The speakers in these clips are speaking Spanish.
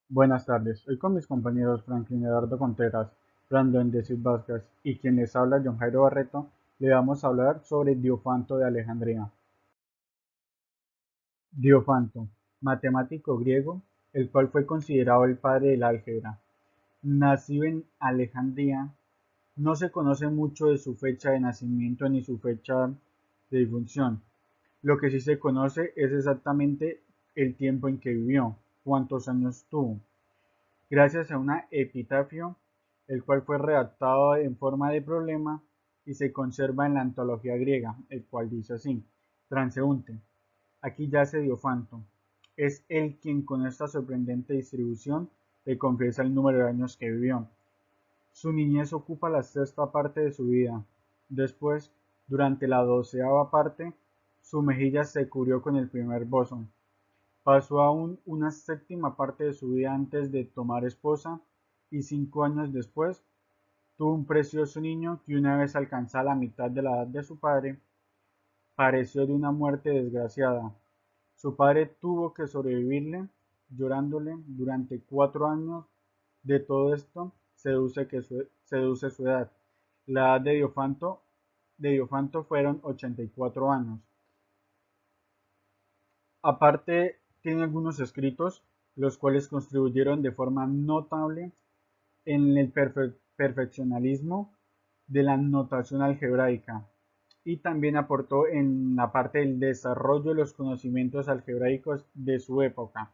Buenas tardes, hoy con mis compañeros Franklin Eduardo Contreras, Brandon Decis Vázquez y quien les habla John Jairo Barreto, le vamos a hablar sobre Diofanto de Alejandría. Diofanto, matemático griego, el cual fue considerado el padre del álgebra. Nacido en Alejandría, no se conoce mucho de su fecha de nacimiento ni su fecha de difunción. Lo que sí se conoce es exactamente el tiempo en que vivió, cuántos años tuvo. Gracias a un epitafio, el cual fue redactado en forma de problema y se conserva en la antología griega, el cual dice así: transeúnte, aquí yace Diofanto, es él quien con esta sorprendente distribución le confiesa el número de años que vivió. Su niñez ocupa la sexta parte de su vida. Después, durante la doceava parte, su mejilla se cubrió con el primer bozo. Pasó aún una séptima parte de su vida antes de tomar esposa, y 5 años después tuvo un precioso niño que, una vez alcanzada la mitad de la edad de su padre, pareció de una muerte desgraciada. Su padre tuvo que sobrevivirle, llorándole durante 4 años. De todo esto se deduce su edad. La edad de Diofanto fueron 84 años. Aparte, tiene algunos escritos, los cuales contribuyeron de forma notable en el perfeccionalismo de la notación algebraica, y también aportó en la parte del desarrollo de los conocimientos algebraicos de su época.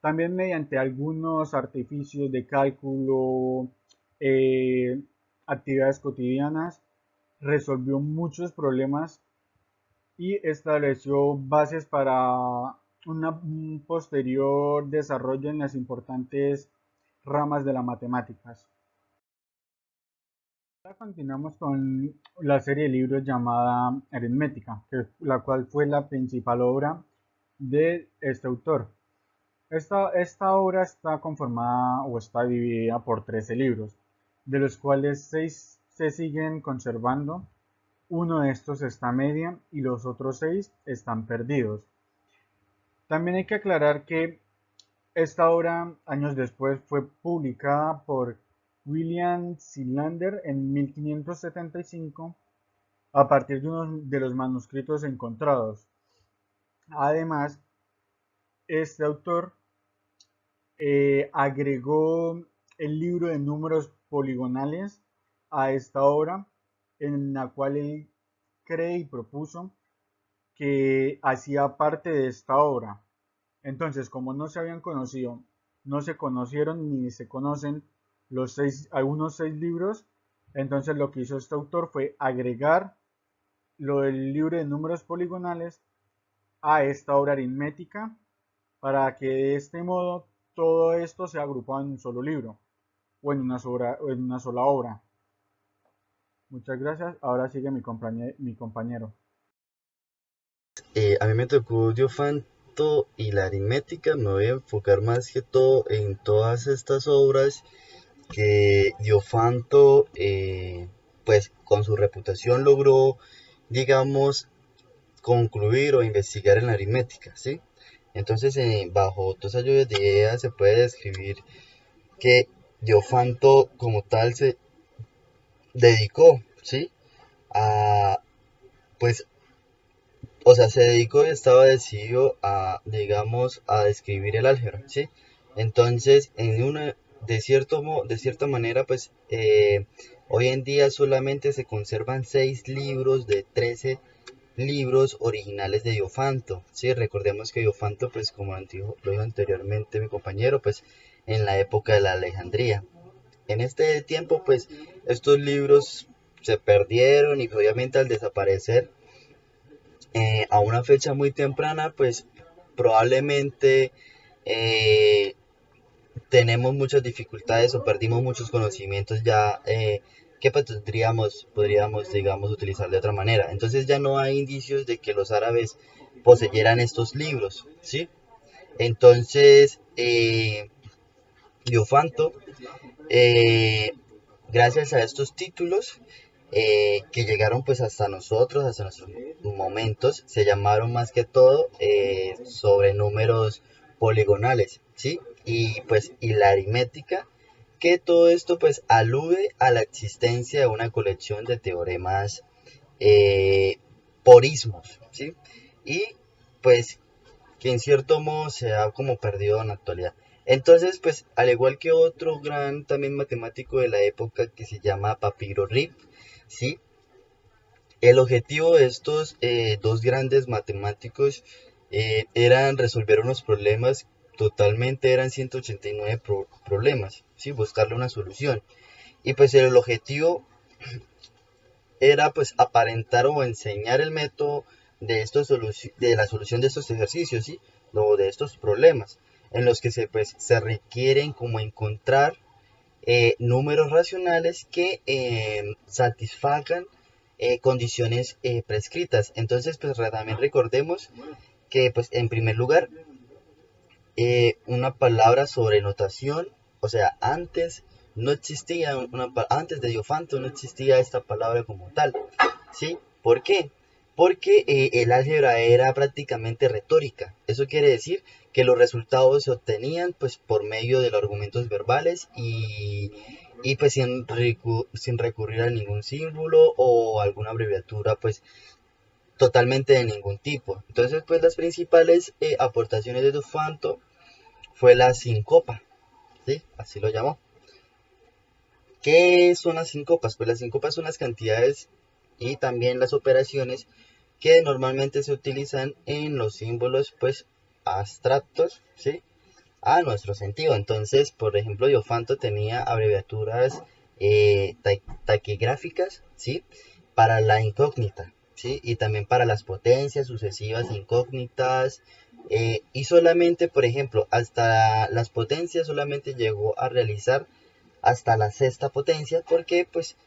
También mediante algunos artificios de cálculo, eh, actividades cotidianas, resolvió muchos problemas y estableció bases para un posterior desarrollo en las importantes ramas de las matemáticas. Ahora continuamos con la serie de libros llamada Aritmética, la cual fue la principal obra de este autor. Esta obra está conformada o está dividida por 13 libros, de los cuales 6 se siguen conservando. Uno de estos está a media y los otros 6 están perdidos. También hay que aclarar que esta obra, años después, fue publicada por William Cylinder en 1575 a partir de uno de los manuscritos encontrados. Además, este autor agregó el libro de números poligonales a esta obra, en la cual él cree y propuso que hacía parte de esta obra. Entonces, como no se habían conocido, no se conocieron ni se conocen algunos 6 libros, entonces lo que hizo este autor fue agregar lo del libro de números poligonales a esta obra aritmética, para que de este modo todo esto sea agrupado en un solo libro o en una sola obra. Muchas gracias. Ahora sigue mi compañero. A mí me tocó Diofanto y la aritmética. Me voy a enfocar más que todo en todas estas obras que Diofanto, pues con su reputación logró, digamos, concluir o investigar en la aritmética, ¿sí? Entonces, bajo todas esas lluvias de ideas se puede describir que Diofanto como tal se dedicó, ¿sí? A, pues, o sea, se dedicó y estaba decidido a, digamos, a describir el álgebra, ¿sí? Entonces, de cierta manera, pues, hoy en día solamente se conservan 6 libros de 13 libros originales de Diofanto, ¿sí? Recordemos que Diofanto, pues, como lo dijo anteriormente mi compañero, pues, en la época de la Alejandría. En este tiempo, pues, estos libros se perdieron y obviamente al desaparecer, a una fecha muy temprana, pues probablemente eh, tenemos muchas dificultades o perdimos muchos conocimientos ya, que podríamos, digamos, utilizar de otra manera. Entonces ya no hay indicios de que los árabes poseyeran estos libros, ¿sí? Entonces, Diofanto, eh, gracias a estos títulos, que llegaron pues hasta nosotros, hasta nuestros momentos, se llamaron más que todo sobre números poligonales, ¿sí? y la aritmética, que todo esto pues alude a la existencia de una colección de teoremas eh, por ismos, ¿sí? Y pues que en cierto modo se ha como perdido en la actualidad. Entonces, pues al igual que otro gran también matemático de la época que se llama Papiro Rip, ¿sí? El objetivo de estos dos grandes matemáticos eran resolver unos problemas, totalmente eran 189 problemas, ¿sí? Buscarle una solución. Y pues el objetivo era pues aparentar o enseñar el método de la solución de estos ejercicios, ¿sí? O de estos problemas, en los que se requieren como encontrar números racionales que satisfagan condiciones prescritas. Entonces, pues también recordemos que, pues, en primer lugar, una palabra sobre notación, o sea, antes no existía antes de Diofanto no existía esta palabra como tal, ¿sí? ¿Por qué? Porque el álgebra era prácticamente retórica. Eso quiere decir que los resultados se obtenían pues por medio de los argumentos verbales y pues sin recurrir a ningún símbolo o alguna abreviatura pues totalmente de ningún tipo. Entonces pues las principales aportaciones de Diofanto fue la síncopa, ¿sí? Así lo llamó. ¿Qué son las síncopas? Pues las síncopas son las cantidades y también las operaciones que normalmente se utilizan en los símbolos pues abstractos, ¿sí? A nuestro sentido. Entonces, por ejemplo, Diofanto tenía abreviaturas taquigráficas, ¿sí? Para la incógnita, ¿sí? Y también para las potencias sucesivas incógnitas. Y solamente, por ejemplo, hasta las potencias solamente llegó a realizar hasta la sexta potencia porque pues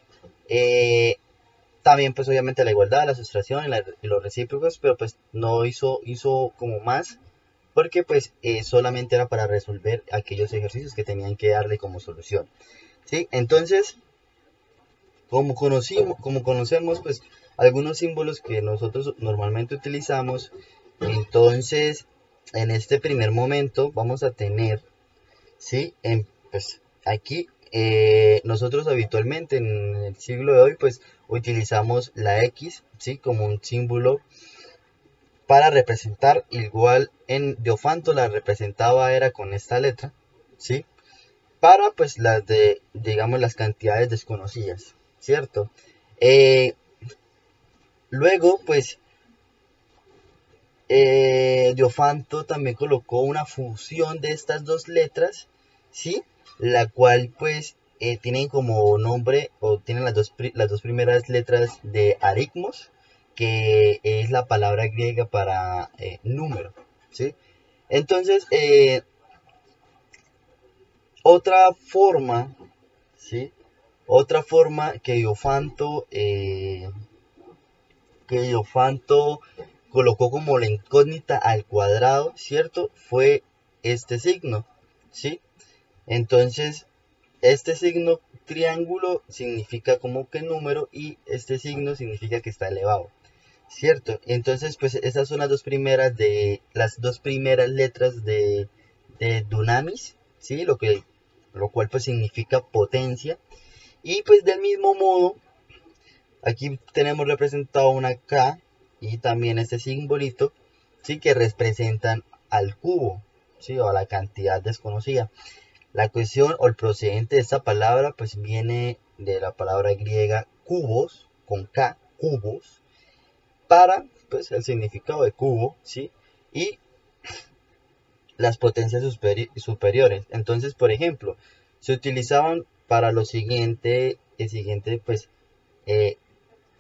eh, también pues obviamente la igualdad, la sustracción y los recíprocos, pero pues no hizo como más porque pues solamente era para resolver aquellos ejercicios que tenían que darle como solución, ¿sí? Entonces, como conocemos pues algunos símbolos que nosotros normalmente utilizamos, entonces en este primer momento vamos a tener, ¿sí? Pues aquí nosotros habitualmente en el siglo de hoy pues utilizamos la X, ¿sí? Como un símbolo para representar, igual en Diofanto la representaba era con esta letra, ¿sí? Para pues digamos, las cantidades desconocidas, ¿cierto? Eh, Luego pues Diofanto también colocó una fusión de estas dos letras, ¿sí? La cual pues tienen como nombre o tienen las dos primeras letras de aritmos, que es la palabra griega para número, ¿sí? Entonces, otra forma, ¿sí? Otra forma que Diofanto colocó como la incógnita al cuadrado, ¿cierto? Fue este signo, ¿sí? Entonces, este signo triángulo significa como que número y este signo significa que está elevado, ¿cierto? Entonces, pues esas son las dos primeras letras de Dunamis, ¿sí? Lo cual pues significa potencia. Y pues del mismo modo, aquí tenemos representado una K y también este simbolito, ¿sí? Que representan al cubo, ¿sí? O a la cantidad desconocida. La cuestión o el procedente de esta palabra pues viene de la palabra griega cubos, con K, cubos, para pues el significado de cubo, ¿sí? Y las potencias superiores. Entonces, por ejemplo, se utilizaban para el siguiente pues eh,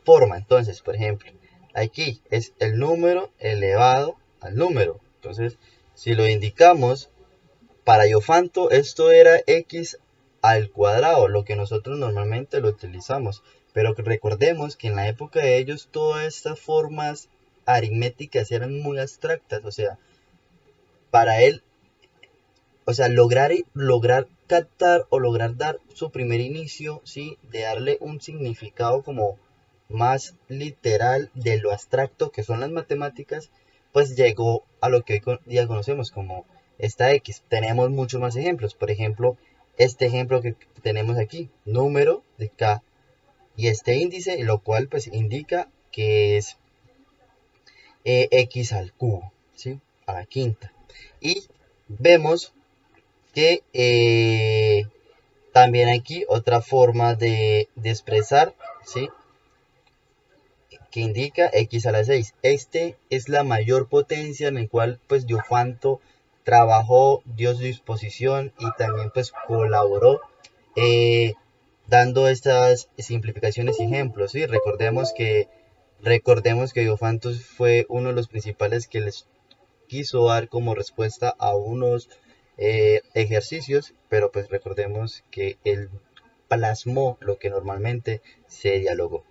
forma. Entonces, por ejemplo, aquí es el número elevado al número. Entonces, si lo indicamos para Iofanto, esto era x al cuadrado, lo que nosotros normalmente lo utilizamos. Pero recordemos que en la época de ellos todas estas formas aritméticas eran muy abstractas. O sea, para él, o sea, lograr captar o lograr dar su primer inicio, ¿sí? De darle un significado como más literal de lo abstracto que son las matemáticas, pues llegó a lo que hoy día conocemos como esta X. Tenemos muchos más ejemplos. Por ejemplo, este ejemplo que tenemos aquí, número de K y este índice, lo cual pues indica que es X al cubo, ¿sí? A la quinta. Y vemos que también aquí otra forma de expresar, ¿sí? Que indica X a la 6. Este es la mayor potencia en el cual pues Diofanto trabajó, dio su disposición y también pues colaboró eh, dando estas simplificaciones y ejemplos, ¿sí? Recordemos que Diofanto fue uno de los principales que les quiso dar como respuesta a unos ejercicios, pero pues recordemos que él plasmó lo que normalmente se dialogó.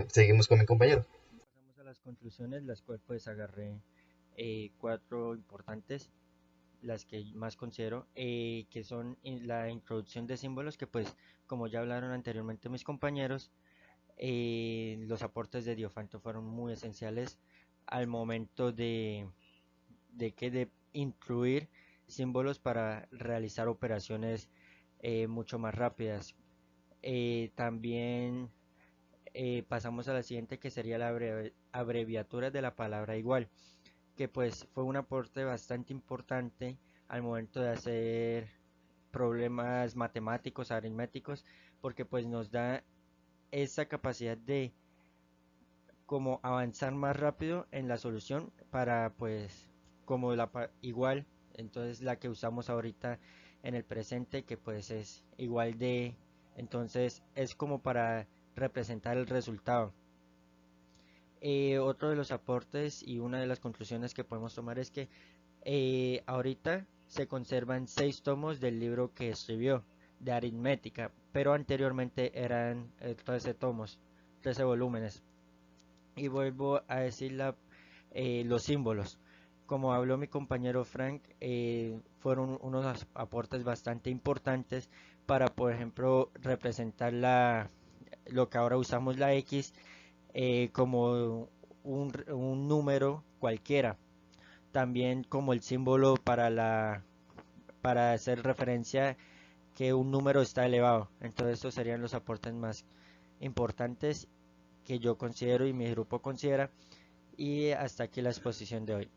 Seguimos con mi compañero. Pasamos a las conclusiones, las cuales pues agarré cuatro importantes, las que más considero, que son la introducción de símbolos, que pues como ya hablaron anteriormente mis compañeros, los aportes de Diofanto fueron muy esenciales al momento de incluir símbolos para realizar operaciones mucho más rápidas. También pasamos a la siguiente, que sería la abreviatura de la palabra igual, que pues fue un aporte bastante importante al momento de hacer problemas matemáticos, aritméticos, porque pues nos da esa capacidad de como avanzar más rápido en la solución para pues como igual, entonces la que usamos ahorita en el presente, que pues es igual de, entonces es como para representar el resultado. Otro de los aportes y una de las conclusiones que podemos tomar es que ahorita se conservan 6 tomos del libro que escribió de aritmética, pero anteriormente eran 13 tomos, 13 volúmenes. Y vuelvo a decir los símbolos. Como habló mi compañero Frank, fueron unos aportes bastante importantes para, por ejemplo, representar lo que ahora usamos la X como un número cualquiera. También como el símbolo para hacer referencia que un número está elevado. Entonces estos serían los aportes más importantes que yo considero y mi grupo considera. Y hasta aquí la exposición de hoy.